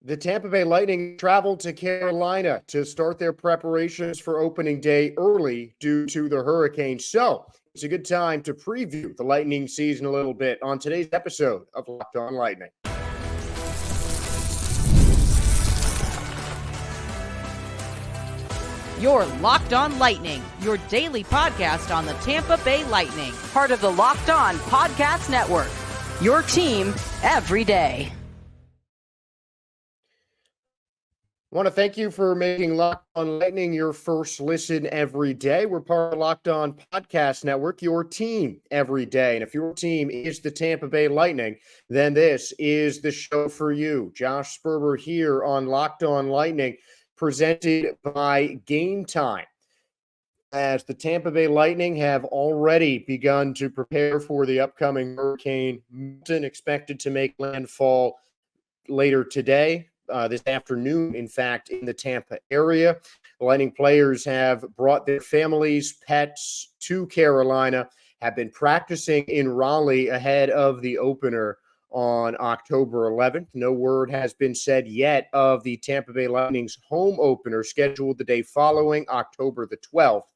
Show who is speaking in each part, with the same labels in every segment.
Speaker 1: The Tampa Bay Lightning traveled to Carolina to start their preparations for opening day early due to the hurricane. So it's a good time to preview the Lightning season a little bit on today's episode of Locked On Lightning.
Speaker 2: You're Locked On Lightning, your daily podcast on the Tampa Bay Lightning, part of the Locked On Podcast Network, your team every day.
Speaker 1: I want to thank you for making Locked On Lightning your first listen every day. We're part of the Locked On Podcast Network, your team every day. And if your team is the Tampa Bay Lightning, then this is the show for you. Josh Sperber here on Locked On Lightning, presented by Gametime. As the Tampa Bay Lightning have already begun to prepare for the upcoming Hurricane Milton, expected to make landfall later today. This afternoon, in fact, in the Tampa area. The Lightning players have brought their families, pets to Carolina, have been practicing in Raleigh ahead of the opener on October 11th. No word has been said yet of the Tampa Bay Lightning's home opener scheduled the day following, October the 12th,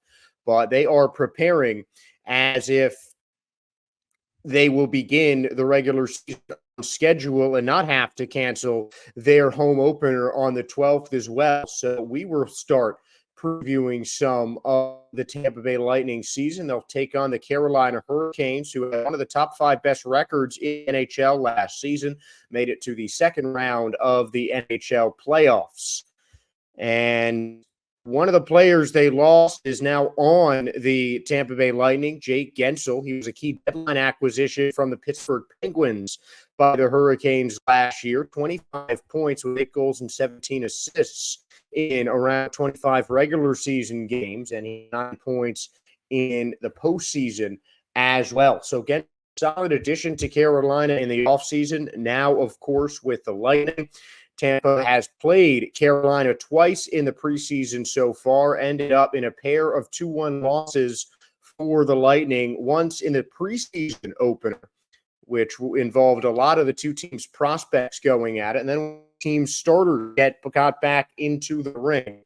Speaker 1: but they are preparing as if they will begin the regular season schedule and not have to cancel their home opener on the 12th as well. So we will start previewing some of the Tampa Bay Lightning season. They'll take on the Carolina Hurricanes, who had one of the top 5 best records in NHL last season, made it to the second round of the NHL playoffs. And one of the players they lost is now on the Tampa Bay Lightning, Jake Guentzel. He was a key deadline acquisition from the Pittsburgh Penguins by the Hurricanes last year. 25 points with 8 goals and 17 assists in around 25 regular season games, and he had 9 points in the postseason as well. So again, solid addition to Carolina in the offseason. Now, of course, with the Lightning. Tampa has played Carolina twice in the preseason so far, ended up in a pair of 2-1 losses for the Lightning, once in the preseason opener, which involved a lot of the two teams' prospects going at it, and then team starters got back into the ring.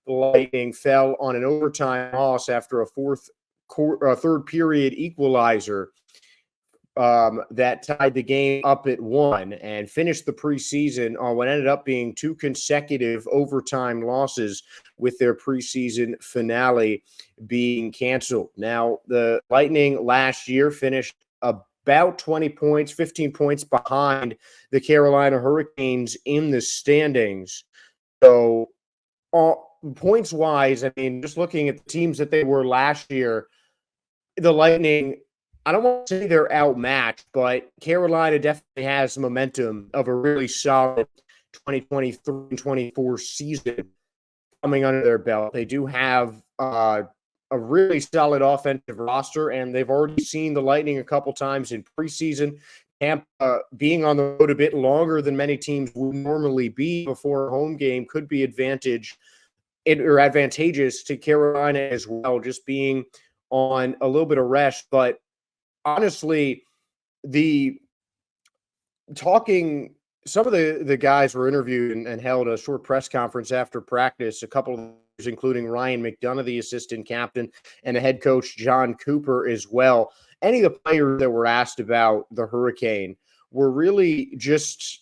Speaker 1: The Lightning fell on an overtime loss after a third period equalizer that tied the game up at 1 and finished the preseason on what ended up being 2 consecutive overtime losses, with their preseason finale being canceled. Now, the Lightning last year finished about 20 points, 15 points behind the Carolina Hurricanes in the standings. So points-wise, I mean, just looking at the teams that they were last year, the Lightning, I don't want to say they're outmatched, but Carolina definitely has momentum of a really solid 2023 and 24 season coming under their belt. They do have a really solid offensive roster, and they've already seen the Lightning a couple times in preseason. Tampa being on the road a bit longer than many teams would normally be before a home game could be advantageous to Carolina as well, just being on a little bit of rest. But honestly, some of the guys were interviewed and held a short press conference after practice. A couple of those, including Ryan McDonough, the assistant captain, and the head coach, John Cooper, as well. Any of the players that were asked about the Hurricane were really just,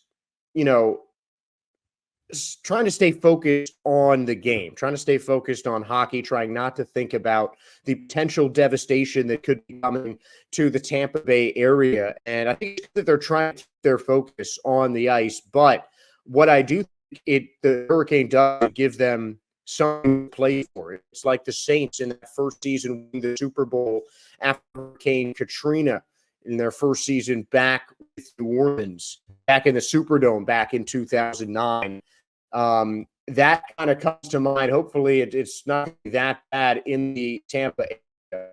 Speaker 1: trying to stay focused on the game, trying to stay focused on hockey, trying not to think about the potential devastation that could be coming to the Tampa Bay area. And I think that they're trying to keep their focus on the ice. But what I do think the Hurricane does give them something to play for. It's like the Saints in that first season winning the Super Bowl after Hurricane Katrina in their first season back with New Orleans, back in the Superdome back in 2009. That kind of comes to mind. Hopefully it's not that bad in the Tampa area.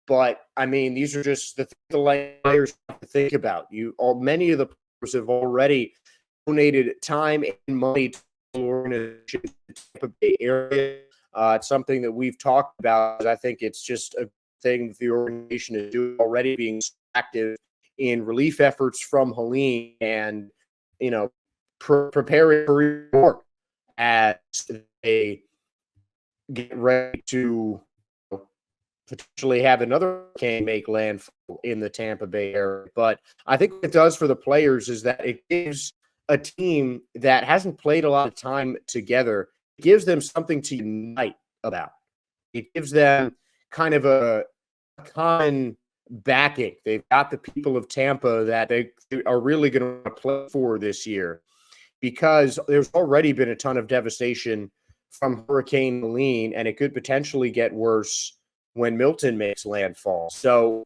Speaker 1: But, I mean, these are just the players have to think about. Many of the players have already donated time and money to the organization in the Tampa Bay area. It's something that we've talked about. I think it's just a thing that the organization is doing already, being active in relief efforts from Helene and, preparing for more as they get ready to potentially have another hurricane make landfall in the Tampa Bay area. But I think what it does for the players is that it gives a team that hasn't played a lot of time together, it gives them something to unite about. It gives them kind of a common backing. They've got the people of Tampa that they are really going to play for this year, because there's already been a ton of devastation from Hurricane Helene, and it could potentially get worse when Milton makes landfall. So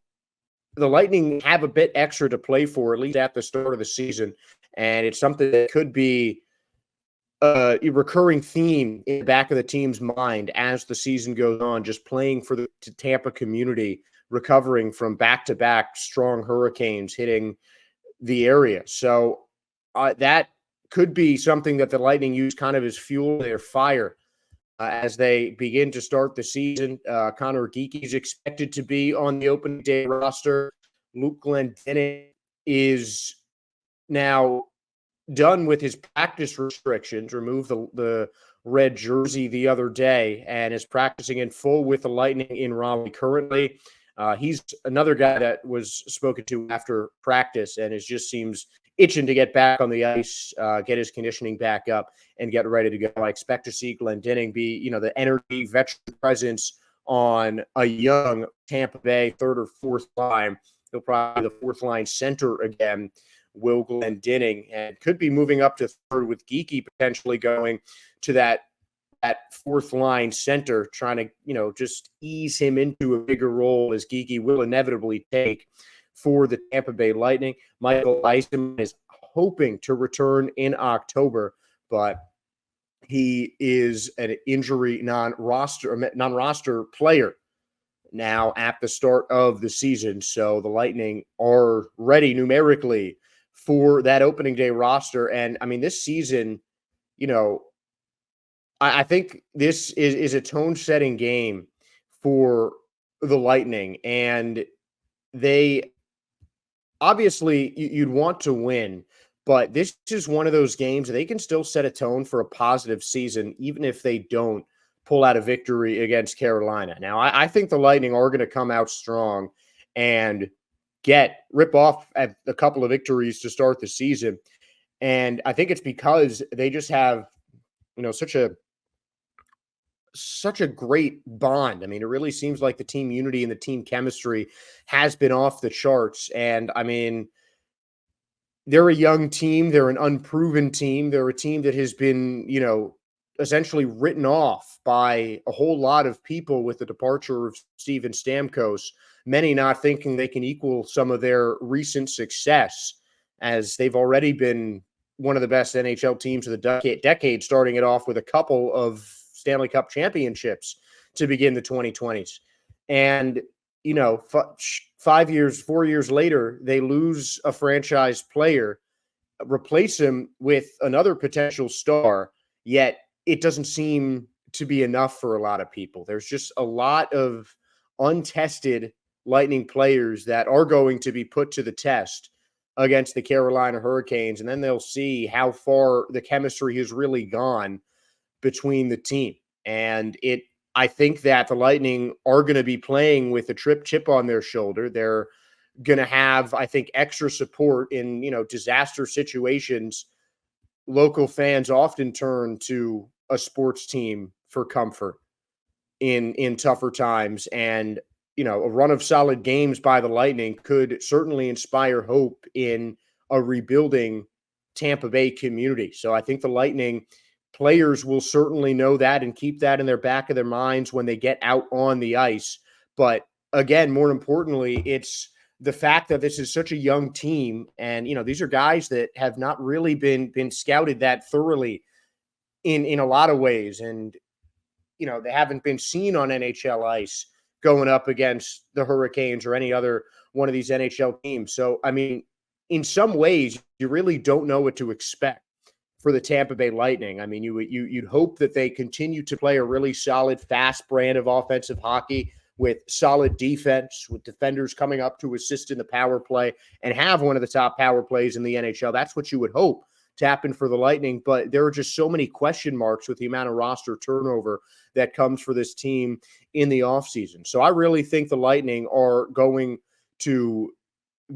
Speaker 1: the Lightning have a bit extra to play for, at least at the start of the season, and it's something that could be a recurring theme in the back of the team's mind as the season goes on, just playing for the Tampa community, recovering from back-to-back strong hurricanes hitting the area. So that could be something that the Lightning use kind of as fuel in their fire as they begin to start the season. Connor Geekie is expected to be on the opening day roster. Luke Glendening is now done with his practice restrictions, removed the red jersey the other day, and is practicing in full with the Lightning in Raleigh currently. He's another guy that was spoken to after practice and just seems itching to get back on the ice, get his conditioning back up, and get ready to go. I expect to see Glendening be, the energy veteran presence on a young Tampa Bay third or fourth line. He'll probably be the fourth line center again, Will Glendening, and could be moving up to third with Geekie potentially going to that fourth line center, trying to, just ease him into a bigger role as Geekie will inevitably take for the Tampa Bay Lightning. Michael Eisman is hoping to return in October, but he is an injury non-roster player now at the start of the season. So the Lightning are ready numerically for that opening day roster. And I mean, this season, I think this is a tone-setting game for the Lightning, and they obviously you'd want to win, but this is one of those games they can still set a tone for a positive season, even if they don't pull out a victory against Carolina. Now, I think the Lightning are going to come out strong and rip off at a couple of victories to start the season. And I think it's because they just have, such a great bond. I mean, it really seems like the team unity and the team chemistry has been off the charts. And I mean, they're a young team. They're an unproven team. They're a team that has been, essentially written off by a whole lot of people with the departure of Steven Stamkos, many not thinking they can equal some of their recent success, as they've already been one of the best NHL teams of the decade, starting it off with a couple of Stanley Cup championships to begin the 2020s. And, 4 years later, they lose a franchise player, replace him with another potential star, yet it doesn't seem to be enough for a lot of people. There's just a lot of untested Lightning players that are going to be put to the test against the Carolina Hurricanes, and then they'll see how far the chemistry has really gone between the team. And I think that the Lightning are going to be playing with a chip on their shoulder. They're going to have, I think, extra support in, disaster situations. Local fans often turn to a sports team for comfort in tougher times. And, a run of solid games by the Lightning could certainly inspire hope in a rebuilding Tampa Bay community. So I think the Lightning players will certainly know that and keep that in their back of their minds when they get out on the ice. But again, more importantly, it's the fact that this is such a young team, and these are guys that have not really been scouted that thoroughly in a lot of ways, and they haven't been seen on NHL ice going up against the Hurricanes or any other one of these NHL teams. So I mean, in some ways, you really don't know what to expect for the Tampa Bay Lightning. I mean, you'd hope that they continue to play a really solid, fast brand of offensive hockey with solid defense, with defenders coming up to assist in the power play and have one of the top power plays in the NHL. That's what you would hope to happen for the Lightning, but there are just so many question marks with the amount of roster turnover that comes for this team in the offseason. So I really think the Lightning are going to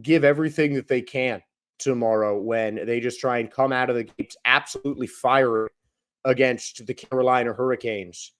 Speaker 1: give everything that they can tomorrow when they just try and come out of the gates absolutely firing against the Carolina Hurricanes.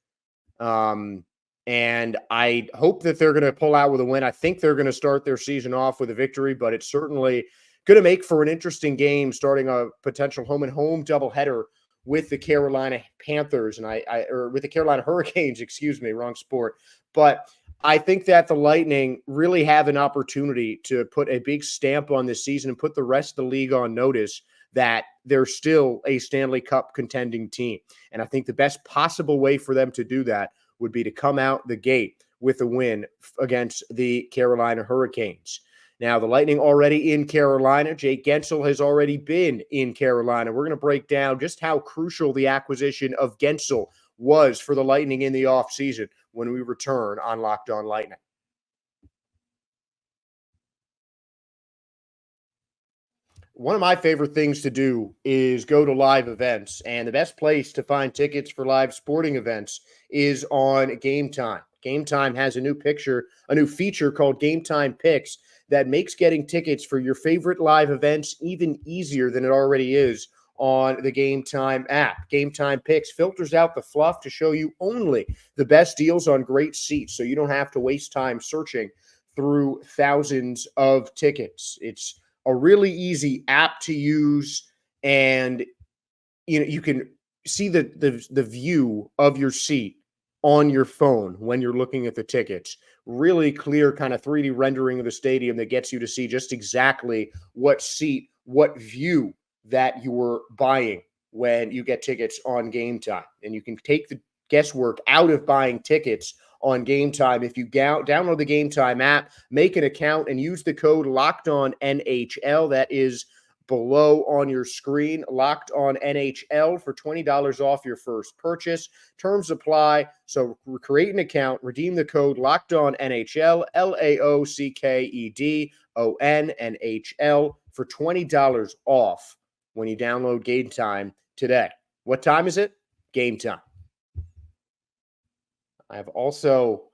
Speaker 1: And I hope that they're going to pull out with a win. I think they're going to start their season off with a victory, but it's certainly going to make for an interesting game, starting a potential home-and-home doubleheader with the Carolina Panthers or with the Carolina Hurricanes, excuse me, wrong sport. But I think that the Lightning really have an opportunity to put a big stamp on this season and put the rest of the league on notice that they're still a Stanley Cup contending team. And I think the best possible way for them to do that would be to come out the gate with a win against the Carolina Hurricanes. Now, the Lightning already in Carolina. Jake Guentzel has already been in Carolina. We're going to break down just how crucial the acquisition of Guentzel was for the Lightning in the offseason when we return on Locked On Lightning. One of my favorite things to do is go to live events, and the best place to find tickets for live sporting events is on Gametime. Gametime has a new feature called Gametime Picks that makes getting tickets for your favorite live events even easier than it already is on the Gametime app. Gametime Picks filters out the fluff to show you only the best deals on great seats, so you don't have to waste time searching through thousands of tickets. It's a really easy app to use, and you can see the view of your seat on your phone when you're looking at the tickets. Really clear kind of 3D rendering of the stadium that gets you to see just exactly what seat, what view that you're buying when you get tickets on Gametime. And you can take the guesswork out of buying tickets on Gametime if you download the Gametime app, make an account, and use the code LOCKEDONNHL. That is below on your screen, Locked On NHL, for $20 off your first purchase. Terms apply. So create an account, redeem the code Locked On NHL, LAOCKEDONNHL, for $20 off when you download Gametime today. What time is it? Gametime. I've also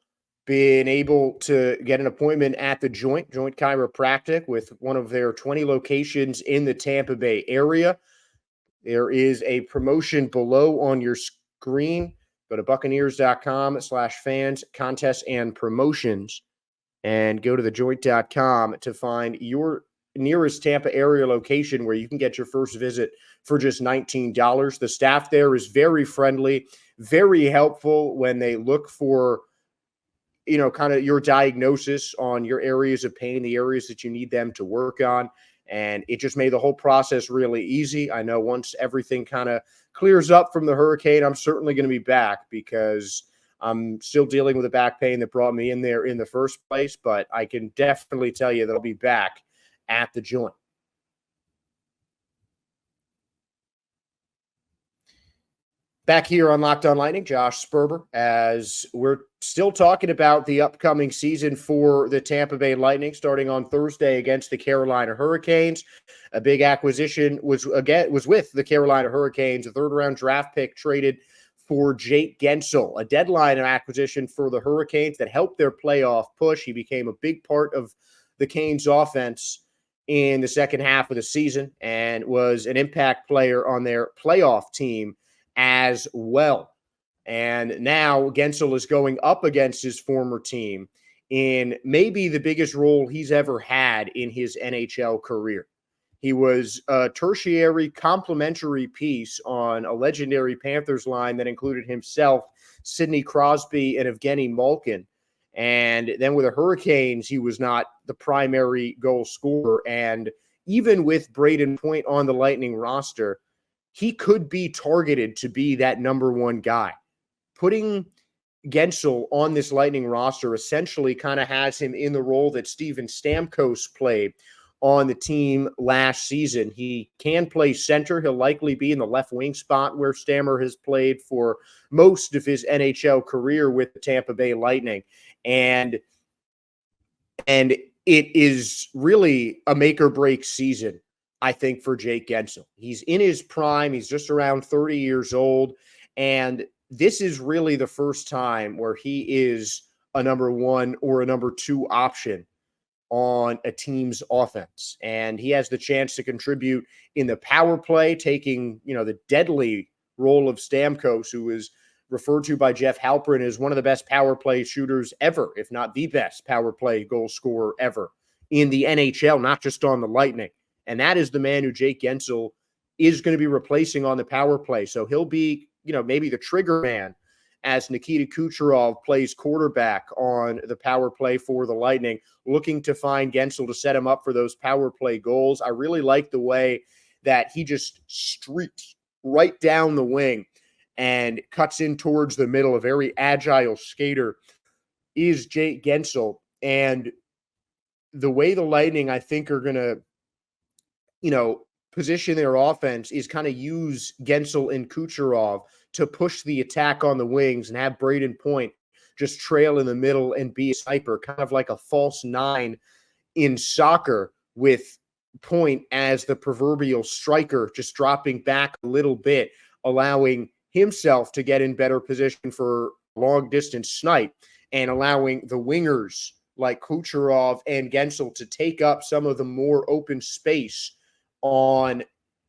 Speaker 1: been able to get an appointment at the Joint Chiropractic with one of their 20 locations in the Tampa Bay area. There is a promotion below on your screen. Go to Buccaneers.com/fans, contests and promotions, and go to thejoint.com to find your nearest Tampa area location where you can get your first visit for just $19. The staff there is very friendly, very helpful when they look for, kind of your diagnosis on your areas of pain, the areas that you need them to work on. And it just made the whole process really easy. I know once everything kind of clears up from the hurricane, I'm certainly going to be back because I'm still dealing with a back pain that brought me in there in the first place. But I can definitely tell you that I'll be back at the Joint. Back here on Locked On Lightning, Josh Sperber, as we're still talking about the upcoming season for the Tampa Bay Lightning, starting on Thursday against the Carolina Hurricanes. A big acquisition was with the Carolina Hurricanes, a third-round draft pick traded for Jake Guentzel, a deadline acquisition for the Hurricanes that helped their playoff push. He became a big part of the Canes' offense in the second half of the season and was an impact player on their playoff team as well. And now Guentzel is going up against his former team in maybe the biggest role he's ever had in his NHL career. He was a tertiary complementary piece on a legendary Panthers line that included himself, Sidney Crosby, and Evgeny Malkin. And then with the Hurricanes, he was not the primary goal scorer. And even with Braden Point on the Lightning roster, he could be targeted to be that number one guy. Putting Guentzel on this Lightning roster essentially kind of has him in the role that Steven Stamkos played on the team last season. He can play center. He'll likely be in the left wing spot where Stammer has played for most of his NHL career with the Tampa Bay Lightning. And it is really a make or break season, I think, for Jake Guentzel. He's in his prime. He's just around 30 years old. And this is really the first time where he is a number one or a number two option on a team's offense. And he has the chance to contribute in the power play, taking, the deadly role of Stamkos, who is referred to by Jeff Halpern as one of the best power play shooters ever, if not the best power play goal scorer ever in the NHL, not just on the Lightning. And that is the man who Jake Guentzel is going to be replacing on the power play. So he'll be, maybe the trigger man as Nikita Kucherov plays quarterback on the power play for the Lightning, looking to find Guentzel to set him up for those power play goals. I really like the way that he just streaks right down the wing and cuts in towards the middle. A very agile skater is Jake Guentzel. And the way the Lightning, I think, are going to, position their offense is kind of use Guentzel and Kucherov to push the attack on the wings and have Braden Point just trail in the middle and be a sniper, kind of like a false nine in soccer, with Point as the proverbial striker, just dropping back a little bit, allowing himself to get in better position for long distance snipe, and allowing the wingers like Kucherov and Guentzel to take up some of the more open space on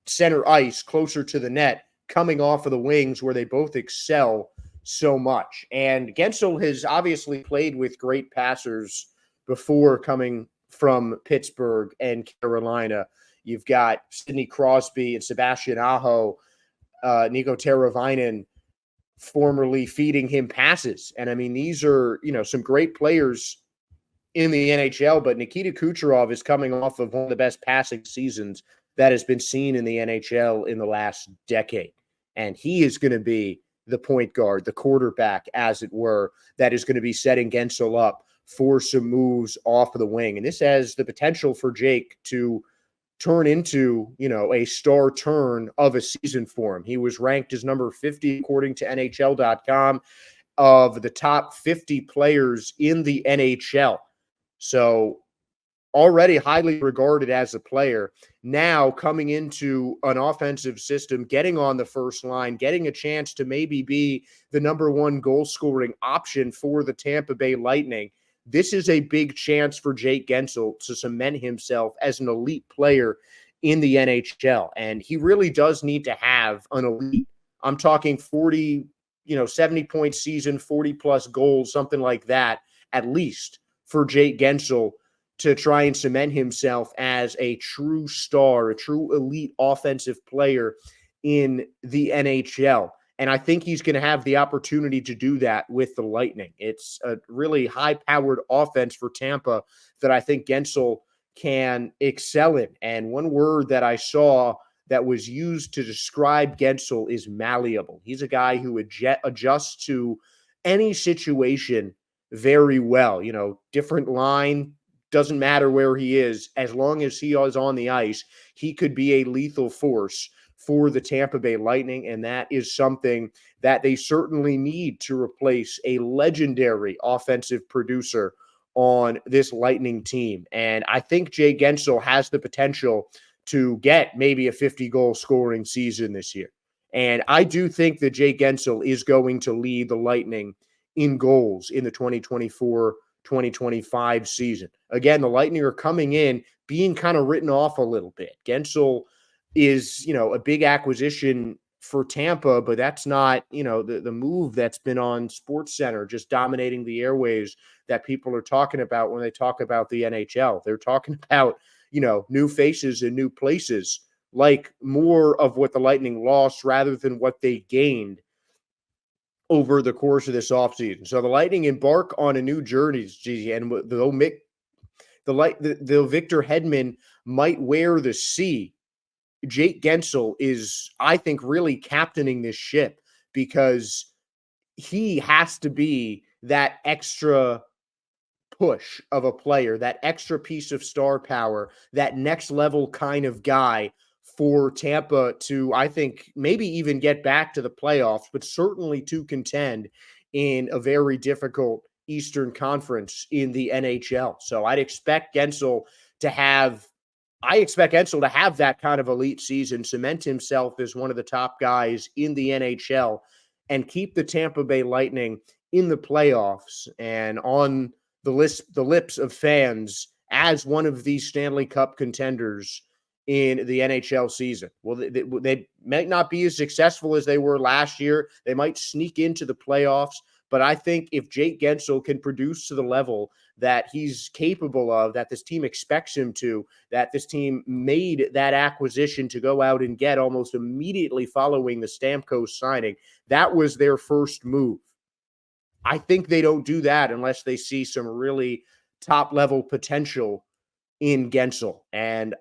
Speaker 1: center ice closer to the net, coming off of the wings where they both excel so much. And Guentzel has obviously played with great passers before coming from Pittsburgh and Carolina. You've got Sidney Crosby and Sebastian Aho, Nico Teravainen formerly feeding him passes. And I mean, these are, some great players in the NHL, but Nikita Kucherov is coming off of one of the best passing seasons that has been seen in the NHL in the last decade. And he is going to be the point guard, the quarterback, as it were, that is going to be setting Guentzel up for some moves off of the wing. And this has the potential for Jake to turn into, a star turn of a season for him. He was ranked as number 50, according to NHL.com, of the top 50 players in the NHL. So already highly regarded as a player, now coming into an offensive system, getting on the first line, getting a chance to maybe be the number one goal scoring option for the Tampa Bay Lightning. This is a big chance for Jake Guentzel to cement himself as an elite player in the NHL. And he really does need to have an elite, I'm talking 40, 70-point season, 40-plus goals, something like that, at least, for Jake Guentzel to try and cement himself as a true star, a true elite offensive player in the NHL. And I think he's going to have the opportunity to do that with the Lightning. It's a really high-powered offense for Tampa that I think Guentzel can excel in. And one word that I saw that was used to describe Guentzel is malleable. He's a guy who adjusts to any situation very well. Different line, doesn't matter where he is. As long as he is on the ice, he could be a lethal force for the Tampa Bay Lightning, and that is something that they certainly need to replace a legendary offensive producer on this Lightning team. And I think Jay Guentzel has the potential to get maybe a 50-goal scoring season this year. And I do think that Jay Guentzel is going to lead the Lightning in goals in the 2024-2025 season. Again, the Lightning are coming in being kind of written off a little bit. Guentzel is, a big acquisition for Tampa, but that's not, the move that's been on SportsCenter, just dominating the airways, that people are talking about when they talk about the NHL. They're talking about, new faces and new places, like more of what the Lightning lost rather than what they gained over the course of this offseason. So the Lightning embark on a new journey, and though Victor Hedman might wear the C, Jake Guentzel is, I think, really captaining this ship, because he has to be that extra push of a player, that extra piece of star power, that next level kind of guy for Tampa to, I think, maybe even get back to the playoffs, but certainly to contend in a very difficult Eastern Conference in the NHL. So I'd expect Guentzel to have, I expect Guentzel to have that kind of elite season, cement himself as one of the top guys in the NHL, and keep the Tampa Bay Lightning in the playoffs and on the lips of fans as one of these Stanley Cup contenders in the NHL season. Well, they might not be as successful as they were last year. They might sneak into the playoffs, but I think if Jake Guentzel can produce to the level that he's capable of, that this team expects him to, that this team made that acquisition to go out and get almost immediately following the Stamkos signing, that was their first move. I think they don't do that unless they see some really top-level potential in Guentzel. And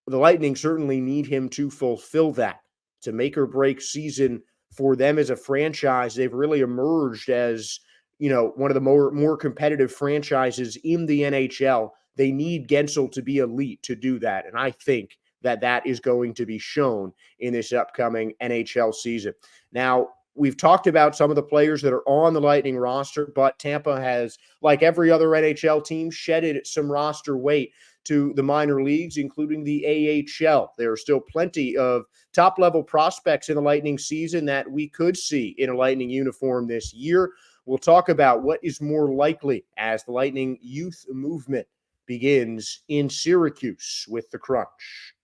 Speaker 1: the Lightning certainly need him to fulfill that. It's a make or break season for them as a franchise. They've really emerged as, one of the more competitive franchises in the NHL. They need Guentzel to be elite to do that. And I think that is going to be shown in this upcoming NHL season. Now, we've talked about some of the players that are on the Lightning roster, but Tampa has, like every other NHL team, shedded some roster weight to the minor leagues, including the AHL. There are still plenty of top-level prospects in the Lightning season that we could see in a Lightning uniform this year. We'll talk about what is more likely as the Lightning youth movement begins in Syracuse with the Crunch.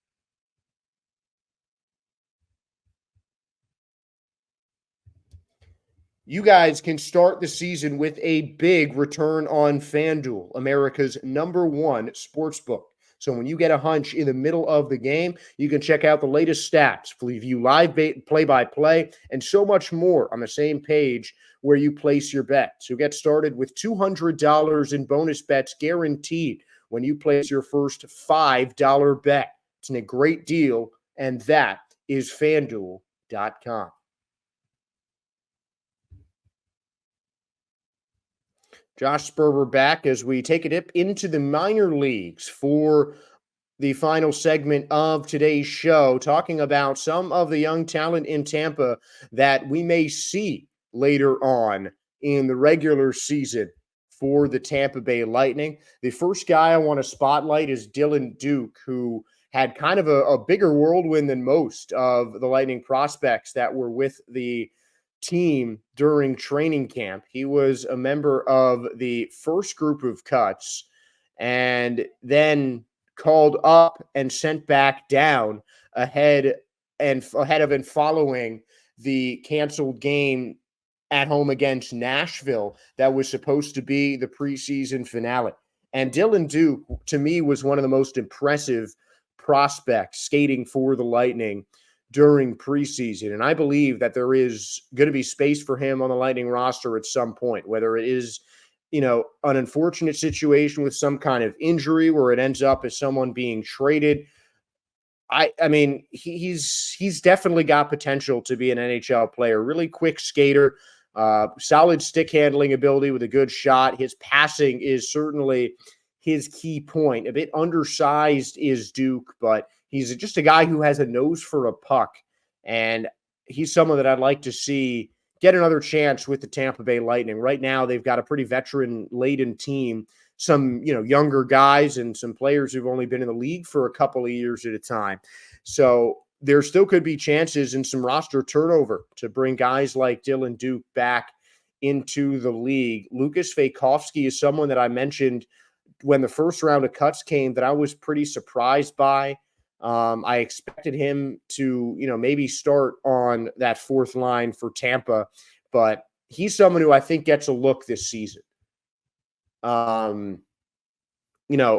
Speaker 1: You guys can start the season with a big return on FanDuel, America's #1 sportsbook. So when you get a hunch in the middle of the game, you can check out the latest stats, view live play-by-play, and so much more on the same page where you place your bet. So get started with $200 in bonus bets guaranteed when you place your first $5 bet. It's a great deal, and that is FanDuel.com. Josh Sperber back as we take a dip into the minor leagues for the final segment of today's show, talking about some of the young talent in Tampa that we may see later on in the regular season for the Tampa Bay Lightning. The first guy I want to spotlight is Dylan Duke, who had kind of a bigger whirlwind than most of the Lightning prospects that were with the team during training camp. He was a member of the first group of cuts and then called up and sent back down ahead of and following the canceled game at home against Nashville that was supposed to be the preseason finale. And Dylan Duke, to me, was one of the most impressive prospects skating for the Lightning during preseason. And I believe that there is going to be space for him on the Lightning roster at some point, whether it is, an unfortunate situation with some kind of injury where it ends up as someone being traded. I mean, he's definitely got potential to be an NHL player, really quick skater, solid stick handling ability with a good shot. His passing is certainly his key point. A bit undersized is Duke, but he's just a guy who has a nose for a puck, and he's someone that I'd like to see get another chance with the Tampa Bay Lightning. Right now, they've got a pretty veteran-laden team, some younger guys and some players who've only been in the league for a couple of years at a time. So there still could be chances and some roster turnover to bring guys like Dylan Duke back into the league. Lucas Vakovsky is someone that I mentioned when the first round of cuts came that I was pretty surprised by. I expected him to, maybe start on that fourth line for Tampa, but he's someone who I think gets a look this season.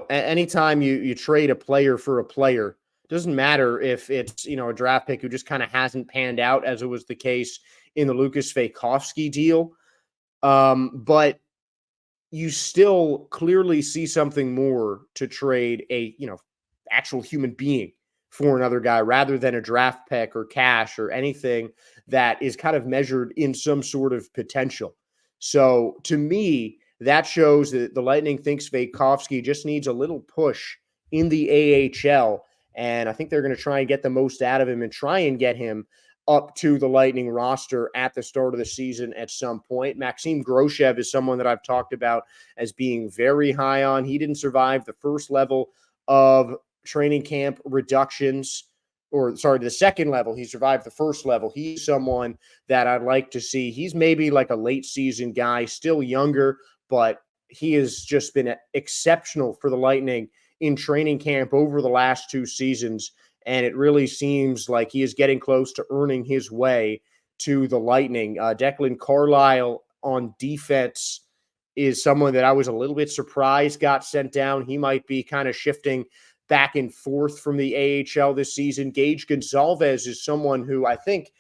Speaker 1: Anytime you trade a player for a player, doesn't matter if it's, a draft pick who just kind of hasn't panned out, as it was the case in the Lucas Vakovsky deal. But you still clearly see something more to trade a, actual human being for another guy rather than a draft pick or cash or anything that is kind of measured in some sort of potential. So to me, that shows that the Lightning thinks Vakovsky just needs a little push in the AHL. And I think they're going to try and get the most out of him and try and get him up to the Lightning roster at the start of the season at some point. Maxim Groshev is someone that I've talked about as being very high on. He didn't survive the first level of training camp reductions, or sorry, the second level. He survived the first level. He's someone that I'd like to see. He's maybe like a late season guy, still younger, but he has just been exceptional for the Lightning in training camp over the last 2 seasons. And it really seems like he is getting close to earning his way to the Lightning. Declan Carlisle on defense is someone that I was a little bit surprised got sent down. He might be kind of shifting back and forth from the AHL this season. Gage Gonsalves is someone who I think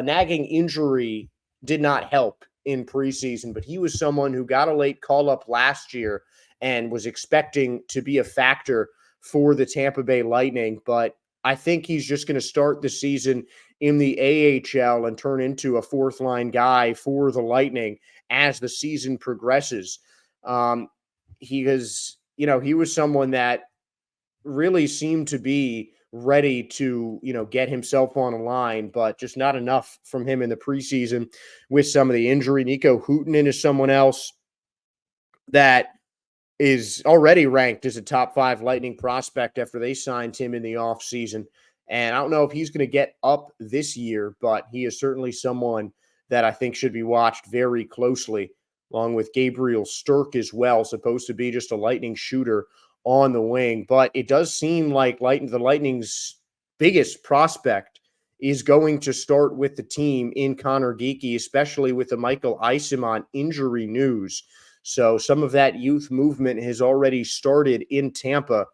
Speaker 1: nagging injury did not help in preseason, but he was someone who got a late call-up last year and was expecting to be a factor for the Tampa Bay Lightning. But I think he's just going to start the season in the AHL and turn into a fourth-line guy for the Lightning as the season progresses. He was someone that really seemed to be ready to, get himself on a line, but just not enough from him in the preseason with some of the injury. Nico Huhtinen is someone else that is already ranked as a top 5 Lightning prospect after they signed him in the offseason. And I don't know if he's going to get up this year, but he is certainly someone that I think should be watched very closely, along with Gabriel Sturck as well, supposed to be just a Lightning shooter on the wing. But it does seem like the Lightning's biggest prospect is going to start with the team in Connor Geekie, especially with the Michael Eyssimont injury news. So some of that youth movement has already started in Tampa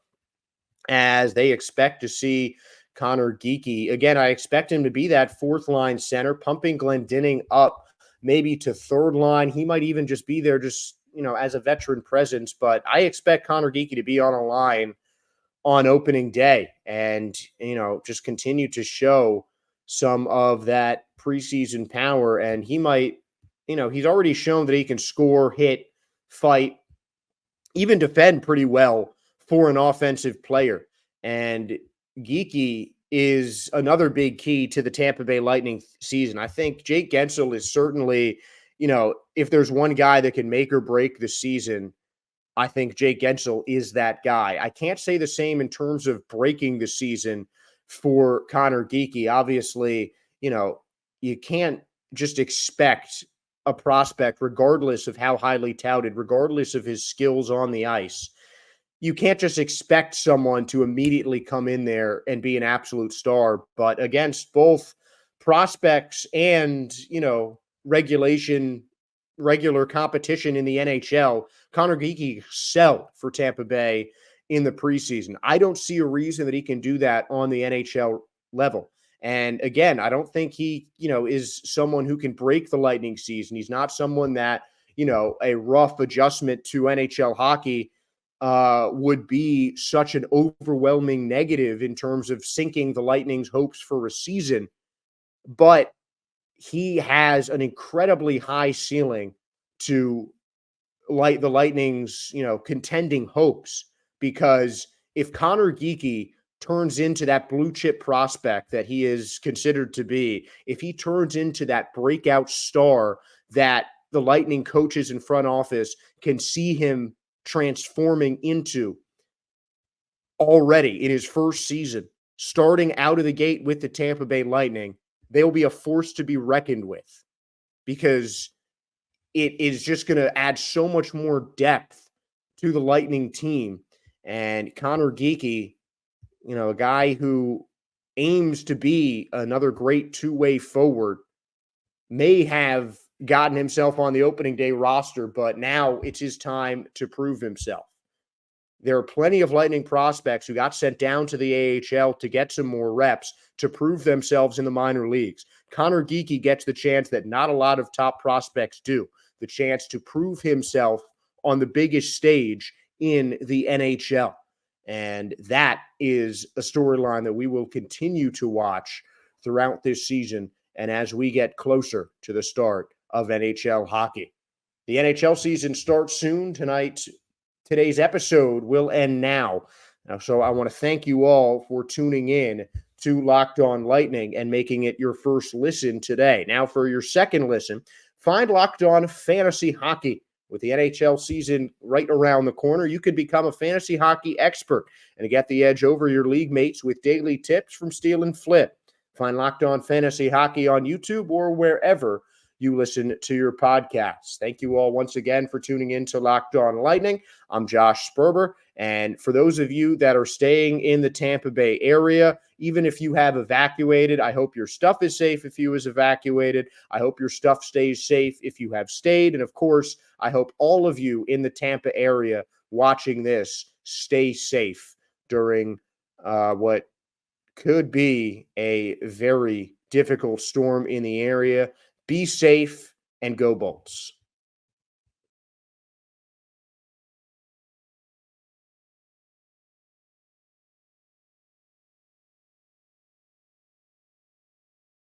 Speaker 1: as they expect to see Connor Geekie. Again, I expect him to be that fourth-line center, pumping Glendening up maybe to third line. He might even just be there as a veteran presence, but I expect Connor Geekie to be on a line on opening day and, just continue to show some of that preseason power. And he might, he's already shown that he can score, hit, fight, even defend pretty well for an offensive player. And Geekie is another big key to the Tampa Bay Lightning season. I think Jake Guentzel is certainly, if there's one guy that can make or break the season, I think Jake Guentzel is that guy. I can't say the same in terms of breaking the season for Connor Geekie. Obviously, you can't just expect a prospect, regardless of how highly touted, regardless of his skills on the ice. You can't just expect someone to immediately come in there and be an absolute star. But against both prospects and, regular competition in the NHL, Connor Geekie excelled for Tampa Bay in the preseason. I don't see a reason that he can do that on the NHL level. And again, I don't think he, is someone who can break the Lightning season. He's not someone that, a rough adjustment to NHL hockey would be such an overwhelming negative in terms of sinking the Lightning's hopes for a season. But he has an incredibly high ceiling to the Lightning's, contending hopes, because if Connor Geekie turns into that blue chip prospect that he is considered to be, if he turns into that breakout star that the Lightning coaches and front office can see him transforming into already in his first season, starting out of the gate with the Tampa Bay Lightning, they will be a force to be reckoned with, because it is just going to add so much more depth to the Lightning team. And Connor Geekie, a guy who aims to be another great two-way forward, may have gotten himself on the opening day roster, but now it's his time to prove himself. There are plenty of Lightning prospects who got sent down to the AHL to get some more reps to prove themselves in the minor leagues. Connor Geekie gets the chance that not a lot of top prospects do, the chance to prove himself on the biggest stage in the NHL. And that is a storyline that we will continue to watch throughout this season and as we get closer to the start of NHL hockey. The NHL season starts soon. Today's episode will end now. So I want to thank you all for tuning in to Locked On Lightning and making it your first listen today. Now for your second listen, find Locked On Fantasy Hockey With the NHL season right around the corner, you can become a fantasy hockey expert and get the edge over your league mates with daily tips from Steal and Flip. Find Locked On Fantasy Hockey on YouTube or wherever you listen to your podcasts. Thank you all once again for tuning in to Locked On Lightning. I'm Josh Sperber. And for those of you that are staying in the Tampa Bay area, even if you have evacuated, I hope your stuff is safe if you was evacuated. I hope your stuff stays safe if you have stayed. And of course, I hope all of you in the Tampa area watching this stay safe during what could be a very difficult storm in the area. Be safe and go Bolts.